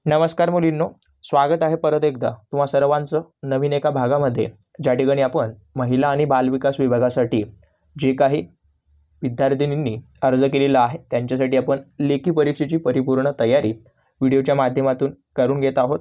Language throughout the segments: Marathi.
नमस्कार मुलींनो, स्वागत आहे परत एकदा तुम्हा सर्वांचं नवीन एका भागामध्ये, ज्या ठिकाणी आपण महिला आणि बालविकास विभागासाठी जे काही विद्यार्थिनींनी अर्ज केलेला आहे त्यांच्यासाठी आपण लेखी परीक्षेची परिपूर्ण तयारी व्हिडिओच्या माध्यमातून करून घेत आहोत।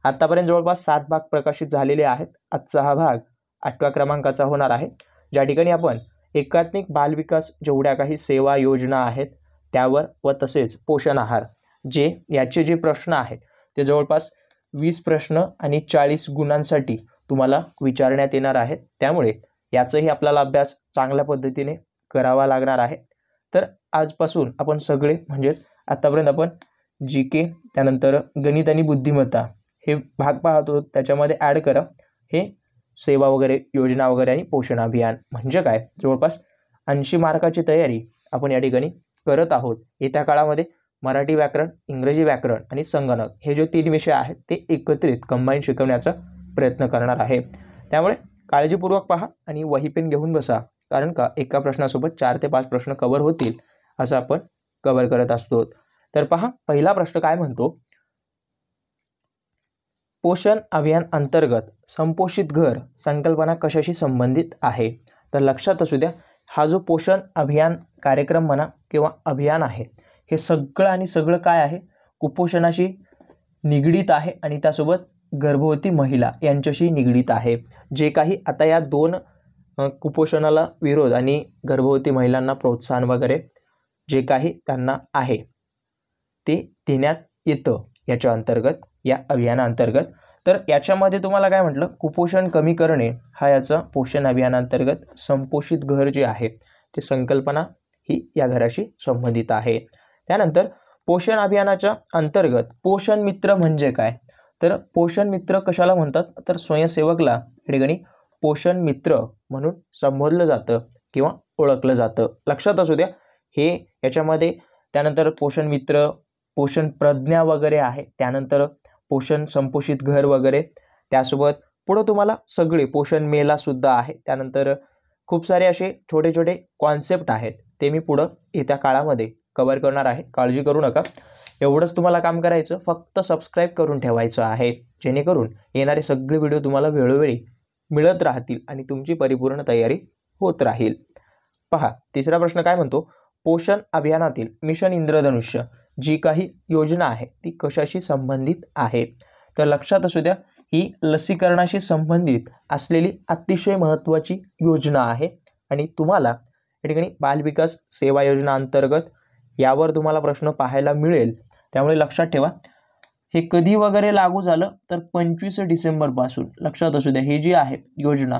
आतापर्यंत जवळपास 7 भाग प्रकाशित झालेले आहेत। आजचा हा भाग 8व्या क्रमांकाचा होणार आहे, ज्या ठिकाणी आपण एकात्मिक बालविकास जेवढ्या काही सेवा योजना आहेत त्यावर व तसेच पोषण आहार जे याचे जे प्रश्न आहेत ते जवळपास 20 प्रश्न आणि 40 गुणांसाठी तुम्हाला विचारण्यात येणार आहेत। त्यामुळे याचाही आपल्याला अभ्यास चांगल्या पद्धतीने करावा लागणार आहे। तर आजपासून आपण सगळे म्हणजेच आतापर्यंत आपण जीके त्यानंतर गणित आणि बुद्धिमत्ता हे भाग पाहतो, त्याच्यामध्ये ॲड करा हे सेवा वगैरे योजना वगैरे आणि पोषण अभियान म्हणजे काय, जवळपास 80 मार्काची तयारी आपण या ठिकाणी करत आहोत। येत्या काळामध्ये मराठी व्याकरण, इंग्रजी व्याकरण आणि संगणक हे जे 3 विषय आहेत ते एकत्रित कंबाईन शिकवण्याचा प्रयत्न करणार आहे। त्यामुळे काळजीपूर्वक पहा आणि वही पेन घेऊन बसा, कारण का एका प्रश्नासोबत 4 ते 5 प्रश्न कव्हर होतील असं आपण कव्हर करत असतो। तर पहा, पहिला प्रश्न काय म्हणतो, पोषण अभियान अंतर्गत संपोषित घर संकल्पना कशाशी संबंधित आहे। तर लक्षात असू द्या, हा जो पोषण अभियान कार्यक्रम म्हणा किंवा अभियान आहे हे सगळं आणि सगळं काय आहे, कुपोषणाशी निगडीत आहे आणि त्यासोबत गर्भवती महिला यांच्याशी निगडीत आहे। जे काही आता या 2 कुपोषणाला विरोध आणि गर्भवती महिलांना प्रोत्साहन वगैरे जे काही त्यांना आहे ते देण्यात येतं याच्या अंतर्गत, या अभियानाअंतर्गत। तर याच्यामध्ये तुम्हाला काय म्हटलं, कुपोषण कमी करणे हा याचा पोषण अभियानाअंतर्गत संपोषित घर जे आहे ते संकल्पना ही या घराशी संबंधित आहे। त्यानंतर पोषण अभियानाच्या अंतर्गत पोषण मित्र म्हणजे काय, तर पोषण मित्र कशाला म्हणतात, तर स्वयंसेवकला या ठिकाणी पोषण मित्र म्हणून संबोधलं जातं किंवा ओळखलं जातं। लक्षात असू द्या हे याच्यामध्ये। त्यानंतर पोषण मित्र, पोषण प्रज्ञा वगैरे आहे, त्यानंतर पोषण संपोषित घर वगैरे, त्यासोबत पुढे तुम्हाला सगळे पोषण मेला सुद्धा आहे। त्यानंतर खूप सारे असे छोटे छोटे कॉन्सेप्ट आहेत ते मी पुढं येत्या काळामध्ये कव्हर करणार आहे, काळजी करू नका। एवढंच तुम्हाला काम करायचं, फक्त सबस्क्राईब करून ठेवायचं आहे, जेणेकरून येणारे सगळे व्हिडिओ तुम्हाला वेळोवेळी मिळत राहतील आणि तुमची परिपूर्ण तयारी होत राहील। पहा, तिसरा प्रश्न काय म्हणतो, पोषण अभियानातील मिशन इंद्रधनुष्य जी काही योजना आहे ती कशाशी संबंधित आहे। तर लक्षात असू द्या, ही लसीकरणाशी संबंधित असलेली अतिशय महत्त्वाची योजना आहे आणि तुम्हाला या ठिकाणी बालविकास सेवा योजना अंतर्गत यावर तुम्हाला प्रश्न पाहायला मिळेल। त्यामुळे लक्षात ठेवा, हे कधी वगैरे लागू झालं तर 25 डिसेंबर पासून, लक्षात असू द्या ही जी आहे योजना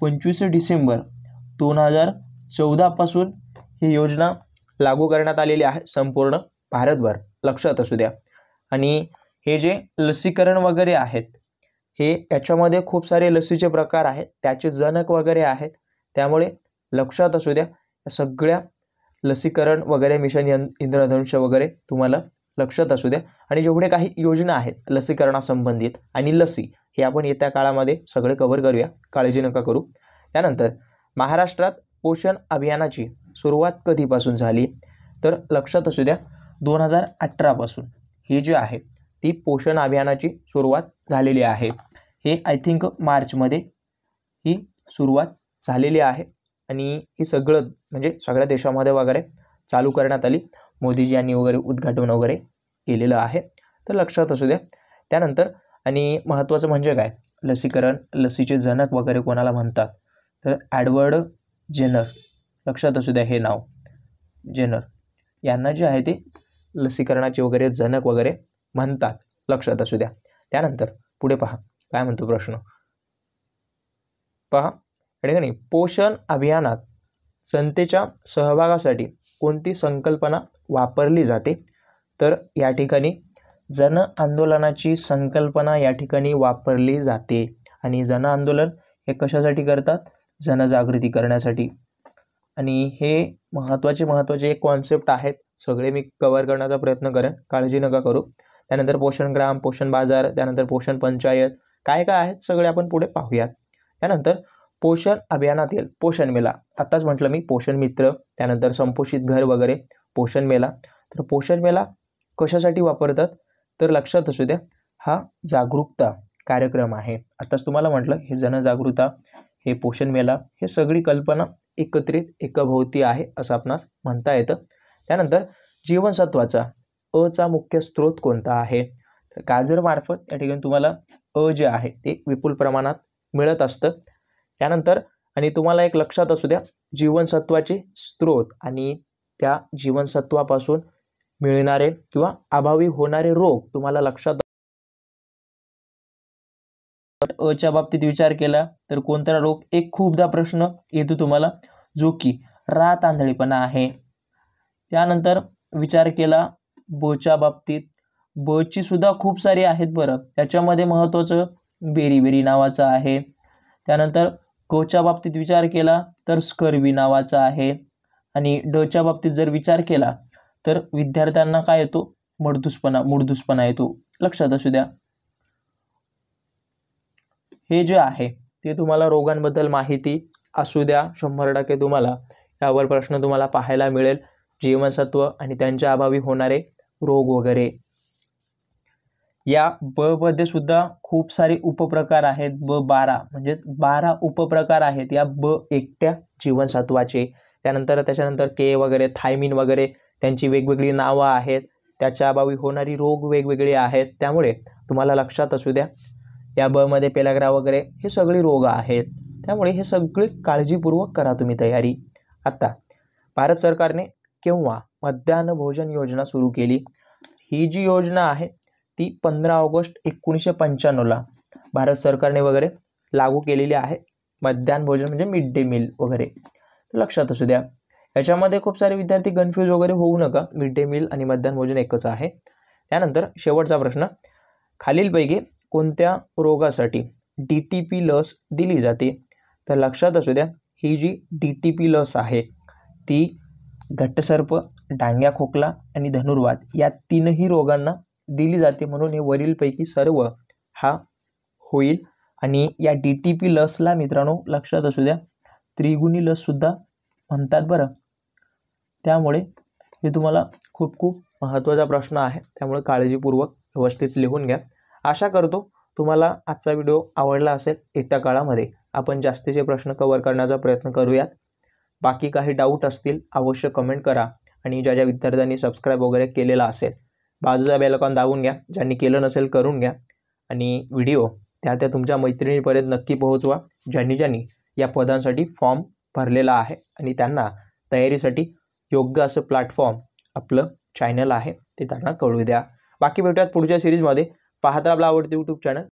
25 डिसेंबर 2014 पासून ही योजना लागू करण्यात आलेली आहे संपूर्ण भारतभर, लक्षात असू द्या। आणि हे जे लसीकरण वगैरे आहेत हे याच्यामध्ये खूप सारे लसीचे प्रकार आहेत, त्याचे जनक वगैरे आहेत, त्यामुळे लक्षात असू द्या सगळ्या लसीकरण वगैरे मिशन इंद्रधनुष्य वगैरे तुम्हाला लक्षात असू द्या। आणि जेवढे काही योजना आहेत लसीकरणासंबंधित आणि लसी हे आपण येत्या काळामध्ये सगळे कव्हर करूया, काळजी नका करू। त्यानंतर महाराष्ट्रात पोषण अभियानाची सुरुवात कधीपासून झाली, तर लक्षात असू द्या 2018 पासून ही जी आहे ती पोषण अभियानाची सुरुवात झालेली आहे। हे आय थिंक मार्चमध्ये ही सुरुवात झालेली आहे आणि ही सगळं म्हणजे सगळ्या देशामध्ये वगैरे चालू करण्यात आली, मोदीजी यांनी वगैरे उद्घाटन वगैरे केलेलं आहे, तर लक्षात असू द्या। त्यानंतर आणि महत्त्वाचं म्हणजे काय, लसीकरण, लसीचे जनक वगैरे कोणाला म्हणतात, तर एडवर्ड जेनर, लक्षात असू द्या हे नाव जेनर, यांना जे आहे ते लसीकरणाचे वगैरे जनक वगैरे म्हणतात, लक्षात असू द्या। त्यानंतर पुढे पहा काय म्हणतो प्रश्न, पहा या ठिकाणी पोषण अभियानात जनतेच्या सहभागासाठी कोणती संकल्पना वापरली जाते, तर या ठिकाणी जन आंदोलनाची संकल्पना या ठिकाणी वापरली जाते। आणि जन आंदोलन हे कशासाठी करतात, जनजागृती करण्यासाठी। आणि हे महत्त्वाचे एक कॉन्सेप्ट आहेत, सगळे मी कव्हर करण्याचा प्रयत्न करेन, काळजी नका करू। त्यानंतर पोषण ग्राम, पोषण बाजार, त्यानंतर पोषण पंचायत काय काय आहेत सगळे आपण पुढे पाहूयात। त्यानंतर पोषण अभियानातील पोषण मेला, आताच म्हटलं मी पोषण मित्र, त्यानंतर संपोषित घर वगैरे, पोषण मेला। तर पोषण मेला कशासाठी वापरतात, तर लक्षात असू द्या हा जागरूकता कार्यक्रम आहे. आताच तुम्हाला म्हटलं हे जनजागृता, हे पोषण मेला, हे सगळी कल्पना एकत्रित एकभोवती आहे असं आपणास म्हणता येतं. त्यानंतर जीवनसत्वाचा अचा मुख्य स्रोत कोणता आहे? तर गाजरमार्फत या ठिकाणी तुम्हाला अ जे आहे ते विपुल प्रमाणात मिळत असतं. त्यानंतर आणि तुम्हाला एक लक्षात असू द्या जीवनसत्वाचे स्रोत आणि त्या जीवनसत्वापासून मिळणारे किंवा अभावी होणारे रोग तुम्हाला लक्षात. अच्या बाबतीत विचार केला तर कोणता रोग एक खूपदा प्रश्न येतो तुम्हाला, जो की रात आंधळेपणा आहे. त्यानंतर विचार केला बच्या बाबतीत, बची सुद्धा खूप सारी आहेत बरं, त्याच्यामध्ये महत्त्वाचं बेरीबेरी नावाचं आहे. त्यानंतर कच्या बाबतीत विचार केला तर स्कर्वी नावाचा आहे. आणि डच्या बाबतीत जर विचार केला तर विद्यार्थ्यांना काय येतो, मूडदुसपणा येतो. लक्षात असू द्या हे जे आहे ते तुम्हाला रोगांबद्दल माहिती असू द्या. 100% तुम्हाला यावर प्रश्न तुम्हाला पाहायला मिळेल, जीवनसत्व आणि त्यांच्या अभावी होणारे रोग वगैरे. या ब मध्ये सुद्धा खूप सारे उपप्रकार आहेत. ब12 म्हणजे 12 उपप्रकार आहेत या ब एकट्या जीवनसत्वाचे. त्याच्यानंतर के वगैरे, थायमिन वगैरे त्यांची वेगवेगळी नावं आहेत. त्याच्या अभावी होणारी रोग वेगवेगळे आहेत. त्यामुळे तुम्हाला लक्षात असू द्या या ब मध्ये पेलाग्रा वगैरे हे सगळे रोग आहेत. त्यामुळे हे सगळे काळजीपूर्वक करा तुम्ही तयारी. आता भारत सरकारने केव्हा मध्यान्ह भोजन योजना सुरू केली? ही जी योजना आहे ती 15 ऑगस्ट 1995ला भारत सरकारने वगैरे लागू केलेली आहे. मध्यान्ह भोजन म्हणजे मिड डे मील वगैरे. लक्षात असू द्या याच्यामध्ये खूप सारे विद्यार्थी कन्फ्यूज वगैरे होऊ नका, मिड डे मील आणि मध्यान्ह भोजन एकच आहे. त्यानंतर शेवटचा प्रश्न, खालीलपैकी कोणत्या रोगासाठी DTP लस दिली जाते? तर लक्षात असू द्या ही जी DTP लस आहे ती घट्टसर्प, डांग्या खोकला आणि धनुर्वात या तीनही रोगांना दिली जाते. म्हणून हे वरीलपैकी सर्व हा होईल. आणि या DTP लसला मित्रांनो लक्षात असू द्या त्रिगुणी लस सुद्धा म्हणतात बरं. त्यामुळे हे तुम्हाला खूप खूप महत्त्वाचा प्रश्न आहे, त्यामुळे काळजीपूर्वक व्यवस्थित लिहून घ्या. आशा करतो तुम्हाला आजचा व्हिडिओ आवडला असेल. येत्या काळामध्ये आपण जास्तीचे प्रश्न कव्हर करण्याचा प्रयत्न करूयात. बाकी काही डाऊट असतील अवश्य कमेंट करा. आणि ज्या विद्यार्थ्यांनी सबस्क्राईब वगैरे केलेला असेल बाजूचा बेल आयकॉन दाबून घ्या, ज्यांनी केलं नसेल करून घ्या. आणि व्हिडिओ त्या तुमच्या मैत्रिणीपर्यंत नक्की पोहोचवा ज्यांनी या पदांसाठी फॉर्म भरलेला आहे आणि त्यांना तयारीसाठी योग्य असं प्लॅटफॉर्म आपलं चॅनल आहे ते त्यांना कळू द्या. बाकी भेटूयात पुढच्या सिरीजमध्ये. पाहता आपला आवडते यूट्यूब चॅनल